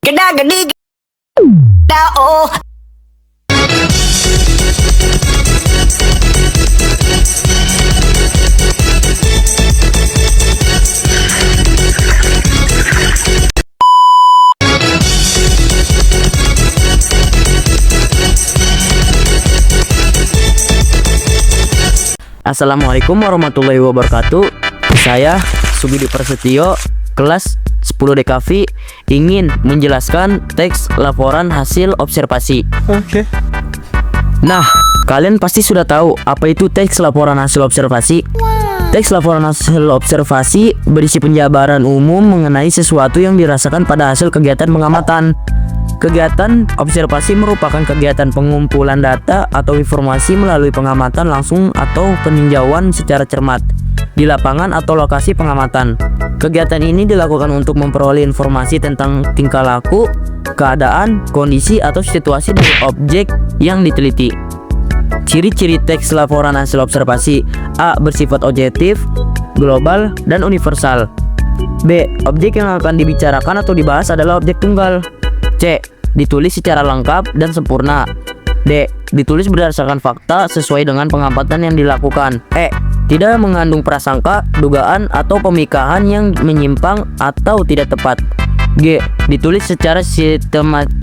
Geda gedi geda oh. Assalamualaikum warahmatullahi wabarakatuh. Saya Sugidi Prasetyo, kelas 10 DKV, ingin menjelaskan teks laporan hasil observasi. Oke. Nah, kalian pasti sudah tahu apa itu teks laporan hasil observasi. Teks laporan hasil observasi berisi penjabaran umum mengenai sesuatu yang dirasakan pada hasil kegiatan pengamatan. Kegiatan observasi merupakan kegiatan pengumpulan data atau informasi melalui pengamatan langsung atau peninjauan secara cermat di lapangan atau lokasi pengamatan. Kegiatan ini dilakukan untuk memperoleh informasi tentang tingkah laku, keadaan, kondisi, atau situasi dari objek yang diteliti. Ciri-ciri teks laporan hasil observasi: A. Bersifat objektif, global, dan universal. B. Objek yang akan dibicarakan atau dibahas adalah objek tunggal. C. Ditulis secara lengkap dan sempurna. D. Ditulis berdasarkan fakta sesuai dengan pengamatan yang dilakukan. E. Tidak mengandung prasangka, dugaan, atau pemikiran yang menyimpang atau tidak tepat. G. Ditulis secara sistematis.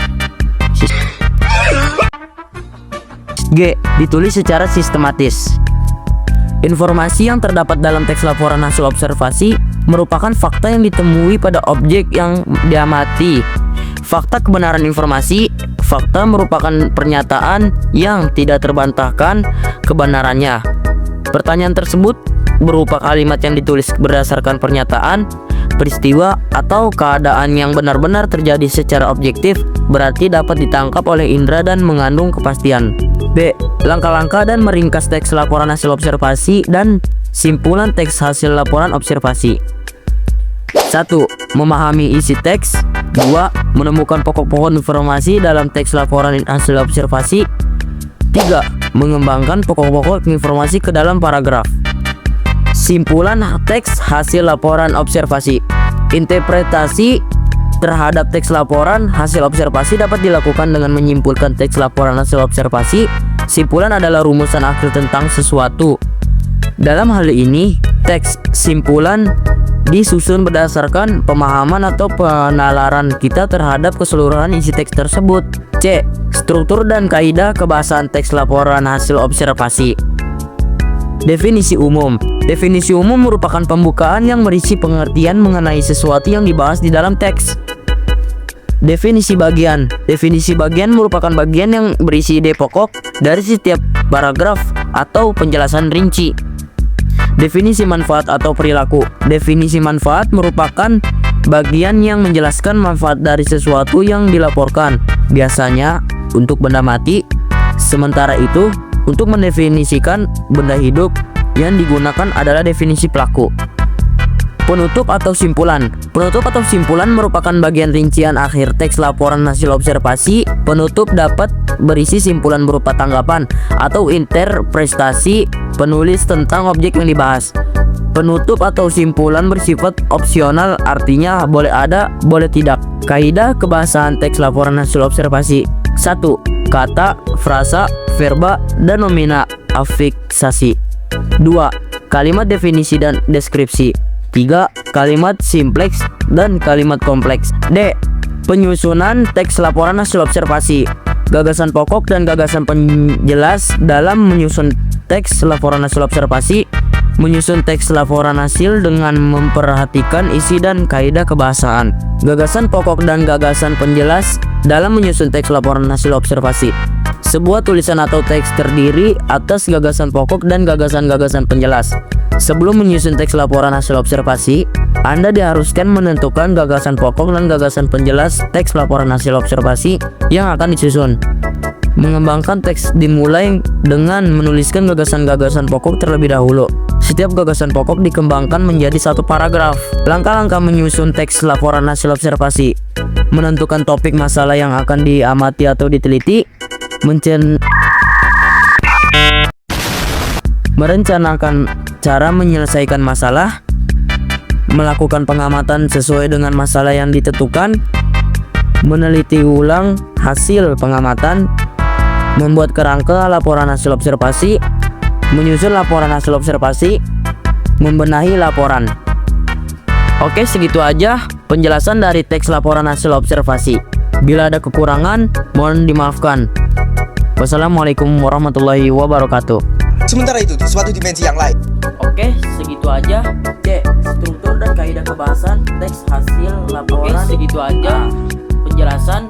Informasi yang terdapat dalam teks laporan hasil observasi merupakan fakta yang ditemui pada objek yang diamati. Fakta kebenaran informasi. Fakta merupakan pernyataan yang tidak terbantahkan kebenarannya. Pertanyaan tersebut berupa kalimat yang ditulis berdasarkan pernyataan, peristiwa, atau keadaan yang benar-benar terjadi secara objektif, berarti dapat ditangkap oleh indera dan mengandung kepastian. B. Langkah-langkah dan meringkas teks laporan hasil observasi dan simpulan teks hasil laporan observasi. 1. Memahami isi teks. 2. Menemukan pokok-pokok informasi dalam teks laporan hasil observasi. 3. Mengembangkan pokok-pokok informasi ke dalam paragraf. Simpulan teks hasil laporan observasi. Interpretasi terhadap teks laporan hasil observasi dapat dilakukan dengan menyimpulkan teks laporan hasil observasi. Simpulan adalah rumusan akhir tentang sesuatu. Dalam hal ini, teks simpulan disusun berdasarkan pemahaman atau penalaran kita terhadap keseluruhan isi teks tersebut. C. Struktur dan kaidah kebahasaan teks laporan hasil observasi. Definisi umum. Definisi umum merupakan pembukaan yang berisi pengertian mengenai sesuatu yang dibahas di dalam teks. Definisi bagian. Definisi bagian merupakan bagian yang berisi ide pokok dari setiap paragraf atau penjelasan rinci. Definisi manfaat atau perilaku. Definisi manfaat merupakan bagian yang menjelaskan manfaat dari sesuatu yang dilaporkan, biasanya untuk benda mati. Sementara itu, untuk mendefinisikan benda hidup yang digunakan adalah definisi pelaku. Penutup atau simpulan. Penutup atau simpulan merupakan bagian rincian akhir teks laporan hasil observasi. Penutup dapat berisi simpulan berupa tanggapan atau interpretasi penulis tentang objek yang dibahas. Penutup atau simpulan bersifat opsional, artinya boleh ada, boleh tidak. Kaidah kebahasaan teks laporan hasil observasi. 1. Kata, frasa, verba, dan nomina afiksasi. 2. Kalimat definisi dan deskripsi. 3. Kalimat simpleks dan kalimat kompleks. D. Penyusunan teks laporan hasil observasi. Gagasan pokok dan gagasan penjelas dalam menyusun teks laporan hasil observasi. Menyusun teks laporan hasil dengan memperhatikan isi dan kaidah kebahasaan. Gagasan pokok dan gagasan penjelas dalam menyusun teks laporan hasil observasi. Sebuah tulisan atau teks terdiri atas gagasan pokok dan gagasan-gagasan penjelas. Sebelum menyusun teks laporan hasil observasi, Anda diharuskan menentukan gagasan pokok dan gagasan penjelas teks laporan hasil observasi yang akan disusun. Mengembangkan teks dimulai dengan menuliskan gagasan-gagasan pokok terlebih dahulu. Setiap gagasan pokok dikembangkan menjadi satu paragraf. Langkah-langkah menyusun teks laporan hasil observasi: menentukan topik masalah yang akan diamati atau diteliti, merencanakan cara menyelesaikan masalah, melakukan pengamatan sesuai dengan masalah yang ditentukan, meneliti ulang hasil pengamatan, membuat kerangka laporan hasil observasi, menyusun laporan hasil observasi, membenahi laporan. Oke, segitu aja penjelasan dari teks laporan hasil observasi. Bila ada kekurangan, mohon dimaafkan. Wassalamualaikum warahmatullahi wabarakatuh. Sementara itu, di suatu dimensi yang lain. Oke, segitu aja. C. Struktur dan kaidah kebahasan teks hasil laporan. Oke, segitu aja penjelasan